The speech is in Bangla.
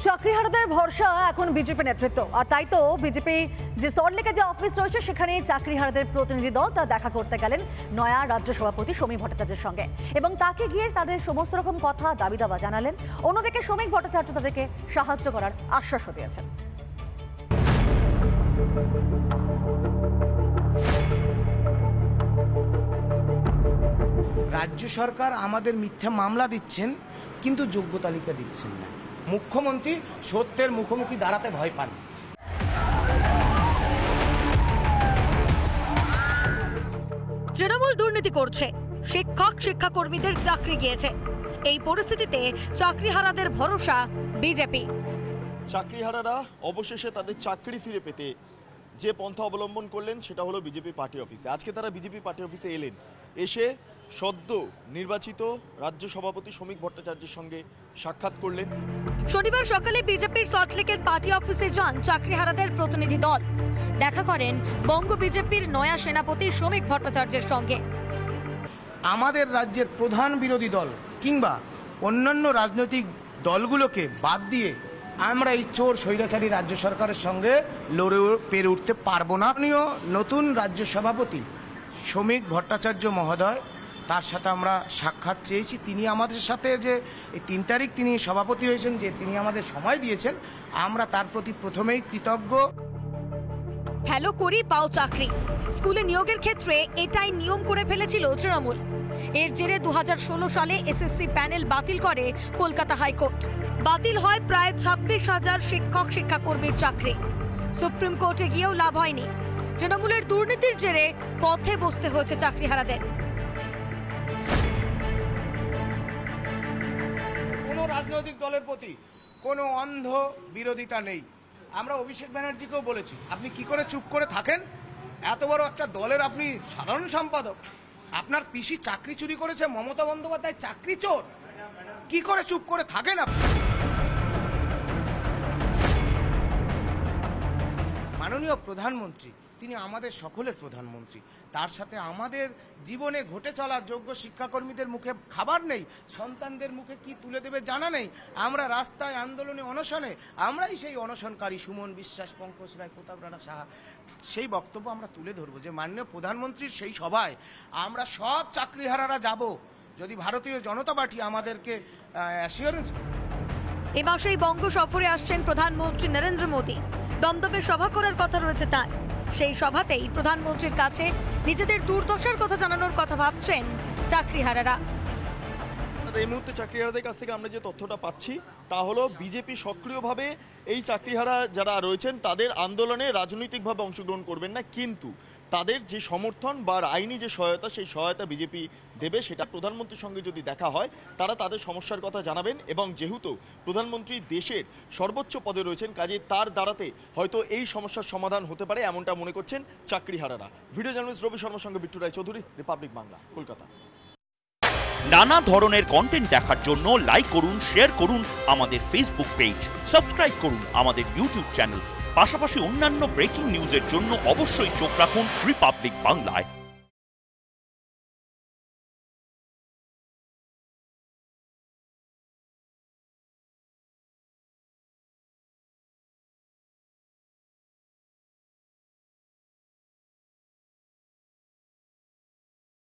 চাকরিহারাদের ভরসা এখন বিজেপি নেতৃত্ব, আর তাই তো বিজেপি যে সল্টলেকে যে অফিস রয়েছে সেখানে চাকরিহারাদের প্রতিনিধি দল তা দেখা করতে গেলেন নয়া রাজ্য সভাপতি শ্রমিক ভট্টাচার্যের সঙ্গে এবং তাকে গিয়ে তাদের সমস্ত রকম কথা দাবি দাবা জানালেন। অন্যদিকে শ্রমিক ভট্টাচার্য তাদেরকে সাহায্য করার আশ্বাসও দিয়েছেন। রাজ্য সরকার আমাদের মিথ্যা মামলা দিচ্ছেন, কিন্তু যোগ্য তালিকা দিচ্ছেন না। মুখ্যমন্ত্রী সত্যের মুখোমুখি দাঁড়াতে ভয় পান। তৃণমূল দুর্নীতি করছে, শিক্ষাকর্মীদের চাকরি গিয়েছে। এই পরিস্থিতিতে চাকরিহারাদের ভরসা বিজেপি। চাকরিহারারা অবশেষে তাদের চাকরি ফিরে পেতে যে পন্থা অবলম্বন করলেন সেটা হলো বিজেপি পার্টি অফিসে। আজকে তারা বিজেপি পার্টি অফিসে এলেন, এসে সদ্য নির্বাচিত রাজ্য সভাপতি শ্রমিক ভট্টাচার্যের সঙ্গে সাক্ষাৎ করলেন। শনিবার সকালে বিজেপির সল্টলেকের পার্টি অফিসে যান চাকরিহারাদের প্রতিনিধি দল। দেখা করেন বঙ্গ বিজেপির নয়া সেনাপতি শ্রমিক ভট্টাচার্যের সঙ্গে। আমাদের রাজ্যের প্রধান বিরোধী দল কিংবা অন্যান্য রাজনৈতিক দলগুলোকে বাদ দিয়ে আমরা এই চোর স্বৈরাচারী রাজ্য সরকারের সঙ্গে লড়ে পেরে উঠতে পারবো না। নতুন রাজ্য সভাপতি শ্রমিক ভট্টাচার্য মহোদয়, তার সাথে আমরা সাক্ষাৎ চেয়েছি। তিনি আমাদের সাথে যে এই 3 তারিখ তিনি সভাপতি হয়েছেন, যে তিনি আমাদের সময় দিয়েছেন, আমরা তার প্রতি প্রথমেই কৃতজ্ঞ। হ্যালো করি পাও চাকরি, স্কুলে নিয়োগের ক্ষেত্রে এটাই নিয়ম করে ফেলেছিল তৃণমূল। এর জেরে 2016 সালে এসএসসি প্যানেল বাতিল করে কলকাতা হাইকোর্ট। বাতিল হয় প্রায় 26,000 শিক্ষাকর্মীর চাকরি। সুপ্রিম কোর্টে গিয়েও লাভ হয়নি। তৃণমূলের দুর্নীতির জেরে পথে বসতে হয়েছে চাকরিহারাদের। কোনো রাজনৈতিক দলের প্রতি কোনো অন্ধ বিরোধিতা নেই। আমরা অভিষেক ব্যানার্জিকেও বলেছি, আপনি কি করে চুপ করে থাকেন? এত বড় একটা দলের আপনি সাধারণ সম্পাদক, আপনার পিসি চাকরি চুরি করেছে, মমতা বন্দ্যোপাধ্যায় চাকরি চোর, কি করে চুপ করে থাকেন আপনি? মাননীয় প্রধানমন্ত্রী, তিনি আমাদের সকলের প্রধানমন্ত্রী। তার সাথে আমাদের জীবনে ঘটে চলা যোগ্য শিক্ষাকর্মীদের মুখে খাবার নেই, সন্তানদের মুখে কি তুলে দেবে জানা নেই। আমরা রাস্তায় আন্দোলনে অনশনে, আমরাই সেই অনশনকারী সুমন বিশ্বাস, পঙ্কজ রায়, প্রতাপ রানা সাহা। সেই বক্তব্য আমরা তুলে ধরবো যে মাননীয় প্রধানমন্ত্রীর সেই সভায় আমরা সব চাকরিহারারা যাব, যদি ভারতীয় জনতা পার্টি আমাদেরকে অ্যাসিওরেন্স। এ মাসেই বঙ্গ সফরে আসছেন প্রধানমন্ত্রী নরেন্দ্র মোদী। দমদমে সভা করার কথা রয়েছে তার। সেই সভাতেই প্রধানমন্ত্রীর কাছে নিজেদের দুর্দশার কথা জানানোর কথা ভাবছেন চাকরিহারারা। এই মুহূর্তে চাকরিহারাদের কাছ থেকে আমরা যে তথ্যটা পাচ্ছি তা হলো বিজেপি সক্রিয়ভাবে এই চাকরিহারা যারা রয়েছেন তাদের আন্দোলনে রাজনৈতিকভাবে অংশগ্রহণ করবেন না, কিন্তু তাদের যে সমর্থন বা আইনি যে সহায়তা, সেই সহায়তা বিজেপি দেবে। সেটা প্রধানমন্ত্রীর সঙ্গে যদি দেখা হয় তারা তাদের সমস্যার কথা জানাবেন, এবং যেহেতু প্রধানমন্ত্রী দেশের সর্বোচ্চ পদে রয়েছেন, কাজে তার দ্বারাতে হয়তো এই সমস্যার সমাধান হতে পারে, এমনটা মনে করছেন চাকরিহারারা। ভিডিও জার্নালিস্ট রবি শর্মার সঙ্গে বিট্টু রায় চৌধুরী, রিপাবলিক বাংলা, কলকাতা। নানা ধরনের কন্টেন্ট দেখার জন্য লাইক করুন, শেয়ার করুন আমাদের ফেসবুক পেজ, সাবস্ক্রাইব করুন আমাদের ইউটিউব চ্যানেল। পাশাপাশি অন্যান্য ব্রেকিং নিউজের জন্য অবশ্যই চোখ রাখুন রিপাবলিক বাংলায়।